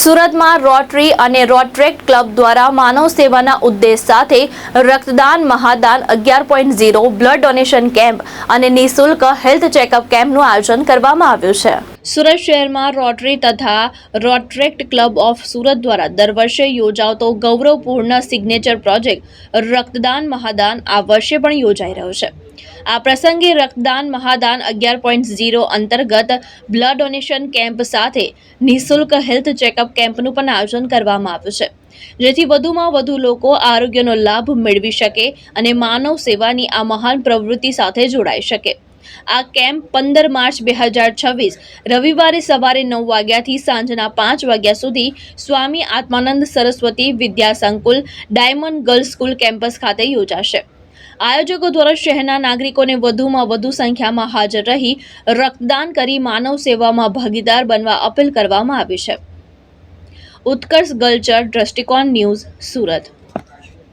સુરતમાં રોટરી અને રોટરેક્ટ ક્લબ દ્વારા માનવ સેવાના ઉદ્દેશ સાથે રક્તદાન મહાદાન 11.0 બ્લડ ડોનેશન કેમ્પ અને નિઃશુલ્ક હેલ્થ ચેકઅપ કેમ્પનું આયોજન કરવામાં આવ્યું છે। સુરત શહેરમાં રોટરી તથા રોટરેક્ટ ક્લબ ઓફ સુરત દ્વારા દર વર્ષે યોજાતો ગૌરવપૂર્ણ સિગ્નેચર પ્રોજેક્ટ રક્તદાન મહાદાન આ વર્ષે પણ યોજાઈ રહ્યો છે। આ પ્રસંગે રક્તદાન મહાદાન 11.0 અંતર્ગત બ્લડ ડોનેશન કેમ્પ સાથે નિઃશુલ્ક હેલ્થ ચેકઅપ કેમ્પનું પણ આયોજન કરવામાં આવ્યું છે, જેથી વધુમાં વધુ લોકો આરોગ્યનો લાભ મેળવી શકે અને માનવ સેવાની આ મહાન પ્રવૃત્તિ સાથે જોડાઈ શકે। આ કેમ્પ 15 માર્ચ 2026 રવિવારે સવારે 9 વાગ્યાથી સાંજના 5 વાગ્યા સુધી સ્વામી આત્માનંદ સરસ્વતી વિદ્યા સંકુલ ડાયમંડ ગર્લ્સ સ્કૂલ કેમ્પસ ખાતે યોજાશે। આયોજકો દ્વારા શહેરના નાગરિકોને વધુમાં વધુ સંખ્યામાં હાજર રહી રક્તદાન કરી માનવ સેવામાં ભાગીદાર બનવા અપીલ કરવામાં આવી છે। ઉત્કર્ષ ગલચર, દ્રષ્ટિકોણ ન્યૂઝ, સુરત।